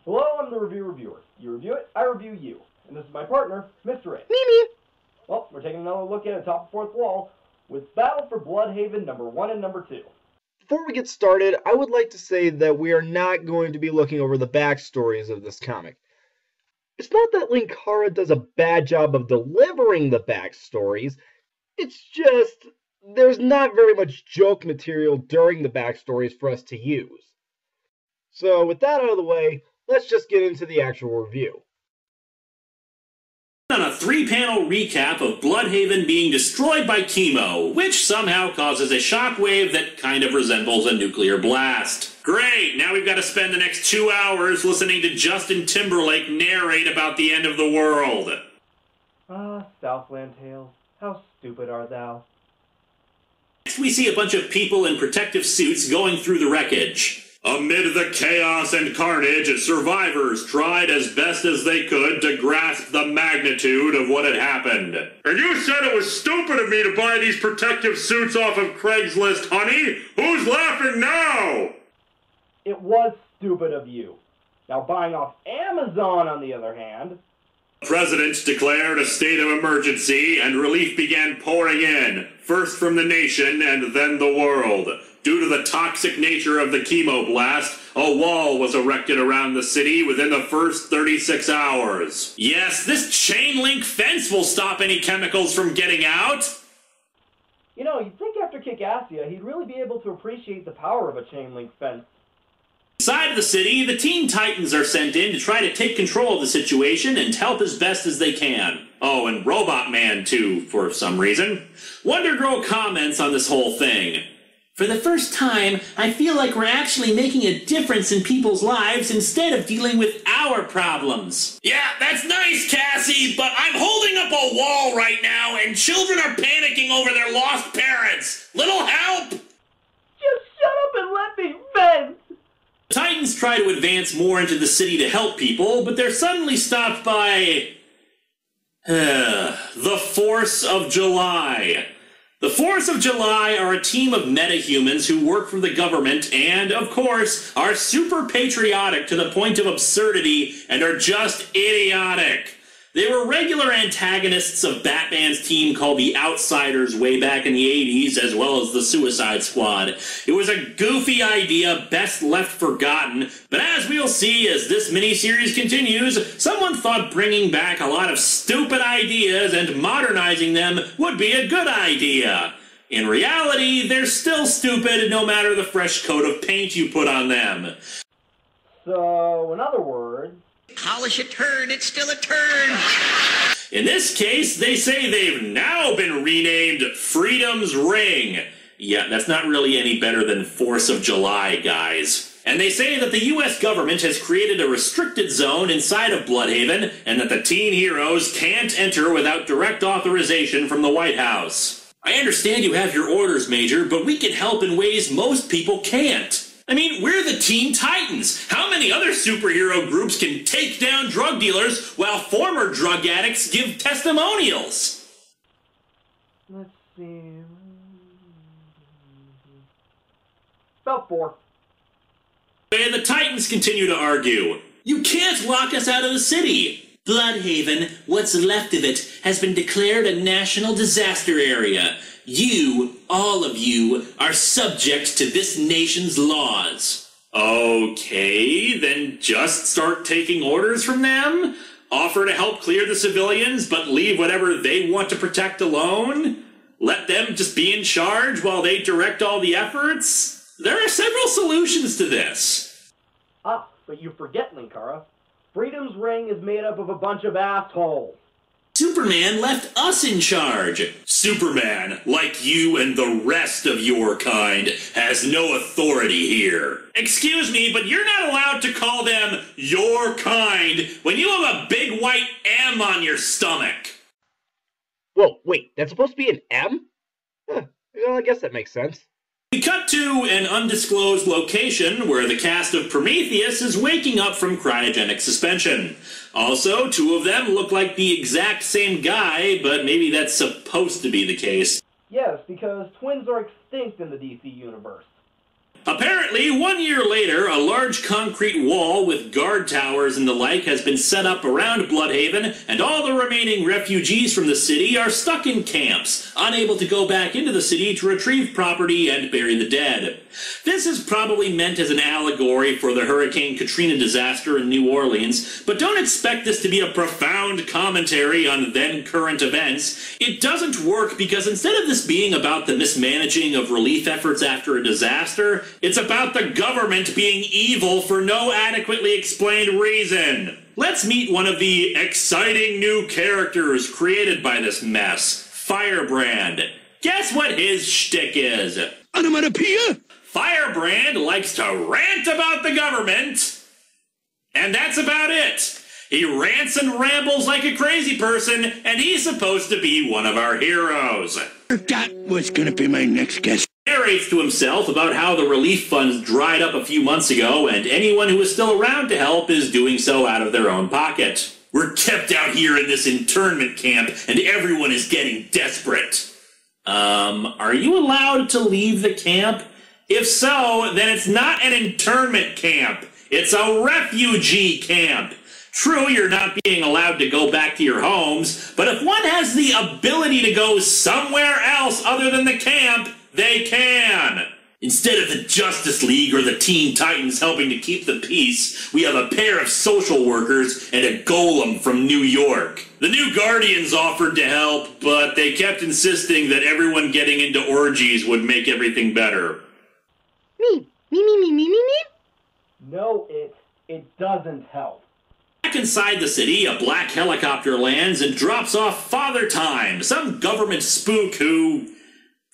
Hello, I'm the reviewer. You review it, I review you. And this is my partner, Mr. A. Me. Well, we're taking another look at Atop The Fourth Wall with Battle for Bludhaven number 1 and number 2. Before we get started, I would like to say that we are not going to be looking over the backstories of this comic. It's not that Linkara does a bad job of delivering the backstories, it's just there's not very much joke material during the backstories for us to use. So with that out of the way, let's just get into the actual review. On a 3-panel recap of Bludhaven being destroyed by chemo, which somehow causes a shockwave that kind of resembles a nuclear blast. Great, now we've got to spend the next 2 hours listening to Justin Timberlake narrate about the end of the world. Southland Tales, how stupid art thou? Next we see a bunch of people in protective suits going through the wreckage. Amid the chaos and carnage, survivors tried as best as they could to grasp the magnitude of what had happened. And you said it was stupid of me to buy these protective suits off of Craigslist, honey? Who's laughing now? It was stupid of you. Now buying off Amazon, on the other hand... The president declared a state of emergency, and relief began pouring in, first from the nation and then the world. Due to the toxic nature of the chemo blast, a wall was erected around the city within the first 36 hours. Yes, this chain link fence will stop any chemicals from getting out. You know, you'd think after Kick-Assia, he'd really be able to appreciate the power of a chain link fence. Inside of the city, the Teen Titans are sent in to try to take control of the situation and help as best as they can. Oh, and Robot Man, too, for some reason. Wonder Girl comments on this whole thing. For the first time, I feel like we're actually making a difference in people's lives instead of dealing with our problems. Yeah, that's nice, Cassie, but I'm holding up a wall right now and children are panicking over their lost parents. Little help! Just shut up and let me vent! The Titans try to advance more into the city to help people, but they're suddenly stopped by... the Force of July. The Force of July are a team of metahumans who work for the government and, of course, are super patriotic to the point of absurdity and are just idiotic. They were regular antagonists of Batman's team called the Outsiders way back in the 80s, as well as the Suicide Squad. It was a goofy idea, best left forgotten, but as we'll see as this miniseries continues, someone thought bringing back a lot of stupid ideas and modernizing them would be a good idea. In reality, they're still stupid no matter the fresh coat of paint you put on them. So, in other words... Polish a turd, it's still a turd. In this case, they say they've now been renamed Freedom's Ring. Yeah, that's not really any better than Force of July, guys. And they say that the US government has created a restricted zone inside of Bludhaven, and that the teen heroes can't enter without direct authorization from the White House. I understand you have your orders, Major, but we can help in ways most people can't. I mean, we're the Teen Titans. How many other superhero groups can take down drug dealers while former drug addicts give testimonials? Let's see... about 4. And the Titans continue to argue. You can't lock us out of the city. Bludhaven, what's left of it, has been declared a national disaster area. You, all of you, are subject to this nation's laws. Okay, then just start taking orders from them? Offer to help clear the civilians, but leave whatever they want to protect alone? Let them just be in charge while they direct all the efforts? There are several solutions to this. Ah, but you forget, Linkara. Freedom's Ring is made up of a bunch of assholes. Superman left us in charge. Superman, like you and the rest of your kind, has no authority here. Excuse me, but you're not allowed to call them your kind when you have a big white M on your stomach. Whoa, wait, that's supposed to be an M? Huh, well, I guess that makes sense. We cut to an undisclosed location where the cast of Prometheus is waking up from cryogenic suspension. Also, 2 of them look like the exact same guy, but maybe that's supposed to be the case. Yes, because twins are extinct in the DC universe. Apparently, 1 year later, a large concrete wall with guard towers and the like has been set up around Bludhaven, and all the remaining refugees from the city are stuck in camps, unable to go back into the city to retrieve property and bury the dead. This is probably meant as an allegory for the Hurricane Katrina disaster in New Orleans, but don't expect this to be a profound commentary on then-current events. It doesn't work because instead of this being about the mismanaging of relief efforts after a disaster, it's about the government being evil for no adequately explained reason. Let's meet one of the exciting new characters created by this mess, Firebrand. Guess what his shtick is? Onomatopoeia? Firebrand likes to rant about the government, and that's about it. He rants and rambles like a crazy person, and he's supposed to be one of our heroes. That was gonna be my next guess. Narrates to himself about how the relief funds dried up a few months ago, and anyone who is still around to help is doing so out of their own pocket. We're kept out here in this internment camp, and everyone is getting desperate. Are you allowed to leave the camp? If so, then it's not an internment camp. It's a refugee camp. True, you're not being allowed to go back to your homes, but if one has the ability to go somewhere else other than the camp, they can. Instead of the Justice League or the Teen Titans helping to keep the peace, we have a pair of social workers and a golem from New York. The new Guardians offered to help, but they kept insisting that everyone getting into orgies would make everything better. No, it doesn't help. Back inside the city, a black helicopter lands and drops off Father Time, some government spook who,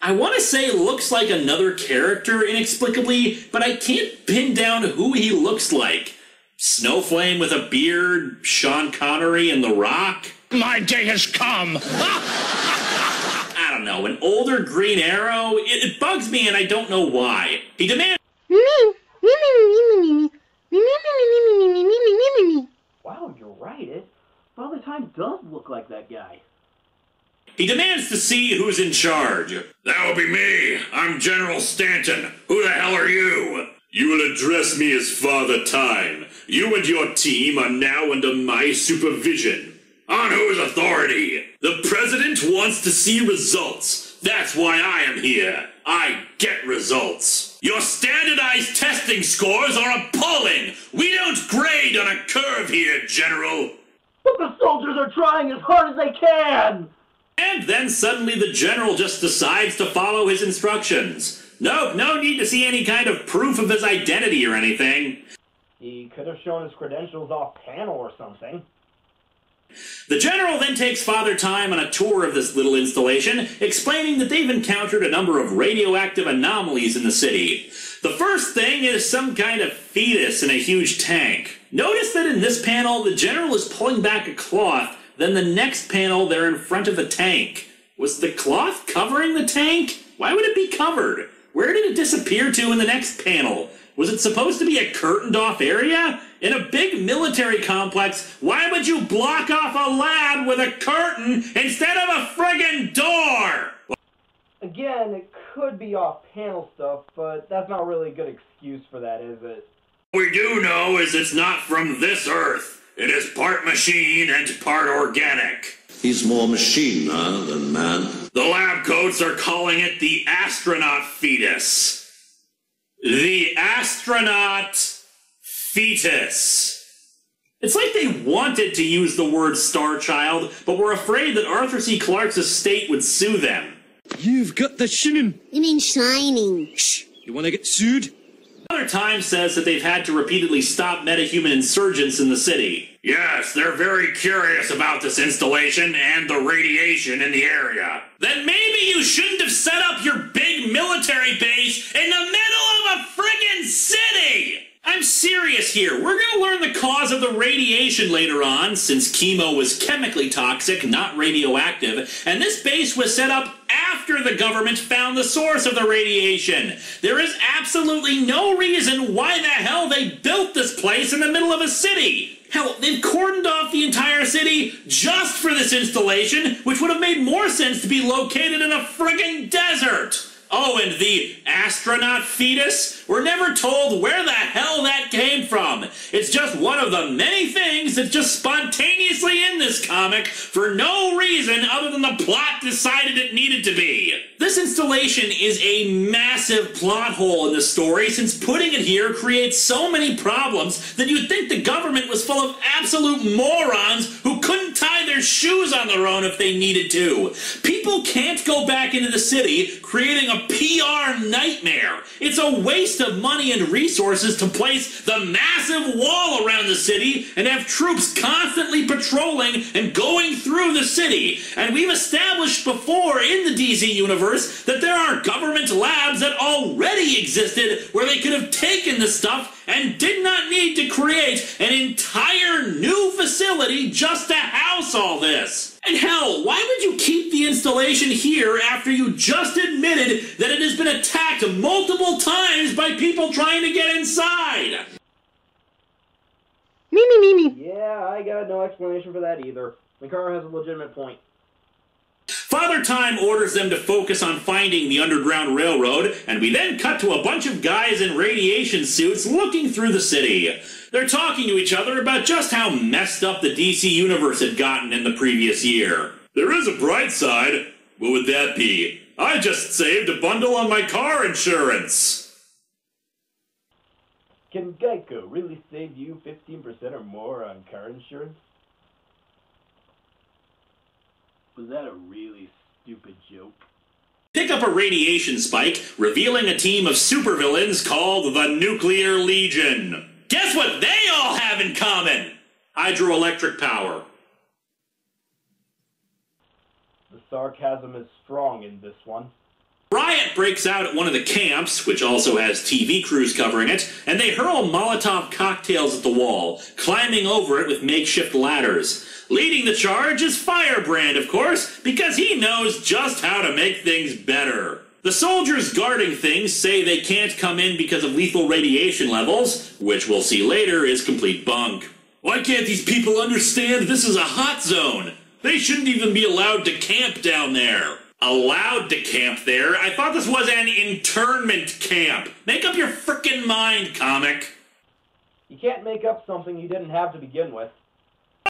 I want to say, looks like another character inexplicably, but I can't pin down who he looks like. Snowflame with a beard, Sean Connery and The Rock? My day has come. I don't know, an older Green Arrow? It bugs me and I don't know why. He demands... Wow, you're right. Father Time does look like that guy. He demands to see who's in charge. That'll be me. I'm General Stanton. Who the hell are you? You will address me as Father Time. You and your team are now under my supervision. On whose authority? The President wants to see results. That's why I am here. I get results. Your standardized testing scores are appalling. We don't grade on a curve here, General. But the soldiers are trying as hard as they can! And then suddenly the General just decides to follow his instructions. Nope, no need to see any kind of proof of his identity or anything. He could have shown his credentials off panel or something. The General then takes Father Time on a tour of this little installation, explaining that they've encountered a number of radioactive anomalies in the city. The first thing is some kind of fetus in a huge tank. Notice that in this panel, the General is pulling back a cloth, then the next panel, they're in front of the tank. Was the cloth covering the tank? Why would it be covered? Where did it disappear to in the next panel? Was it supposed to be a curtained-off area? In a big military complex, why would you block off a lab with a curtain instead of a friggin' door? Again, it could be off-panel stuff, but that's not really a good excuse for that, is it? What we do know is it's not from this Earth. It is part machine and part organic. He's more machine, than man. The lab coats are calling it the astronaut fetus. The astronaut fetus. It's like they wanted to use the word Star Child, but were afraid that Arthur C. Clarke's estate would sue them. You've got the shinin'. You mean shining. Shh. You wanna get sued? Another Time says that they've had to repeatedly stop metahuman insurgents in the city. Yes, they're very curious about this installation and the radiation in the area. Then maybe you shouldn't have set up your big military base in the middle of a friggin' city! I'm serious here. We're gonna learn the cause of the radiation later on, since chemo was chemically toxic, not radioactive, and this base was set up after the government found the source of the radiation. There is absolutely no reason why the hell they built this place in the middle of a city. Hell, they've cordoned off the entire city just for this installation, which would have made more sense to be located in a friggin' desert. Oh, and the astronaut fetus? We're never told where the hell that came from. It's just one of the many things that's just spontaneously in this comic for no reason other than the plot decided it needed to be. This installation is a massive plot hole in the story, since putting it here creates so many problems that you'd think the government was full of absolute morons who couldn't tie their shoes on their own if they needed to. People can't go back into the city, creating a PR nightmare. It's a waste of money and resources to place the massive wall around the city and have troops constantly patrolling and going through the city. And we've established before in the DC universe that there are government labs that already existed where they could have taken the stuff and did not need to create an entire new facility just to house all this. And hell, why would you keep the installation here after you just admitted that it has been attacked multiple times by people trying to get inside? Me. Yeah, I got no explanation for that either. Mikara has a legitimate point. Father Time orders them to focus on finding the Underground Railroad, and we then cut to a bunch of guys in radiation suits looking through the city. They're talking to each other about just how messed up the DC Universe had gotten in the previous year. There is a bright side. What would that be? I just saved a bundle on my car insurance. Can Geico really save you 15% or more on car insurance? Was that a really stupid joke? Pick up a radiation spike, revealing a team of supervillains called the Nuclear Legion. Guess what they all have in common? Hydroelectric power. The sarcasm is strong in this one. Riot breaks out at one of the camps, which also has TV crews covering it, and they hurl Molotov cocktails at the wall, climbing over it with makeshift ladders. Leading the charge is Firebrand, of course, because he knows just how to make things better. The soldiers guarding things say they can't come in because of lethal radiation levels, which we'll see later is complete bunk. Why can't these people understand this is a hot zone? They shouldn't even be allowed to camp down there. Allowed to camp there? I thought this was an internment camp. Make up your frickin' mind, comic. You can't make up something you didn't have to begin with.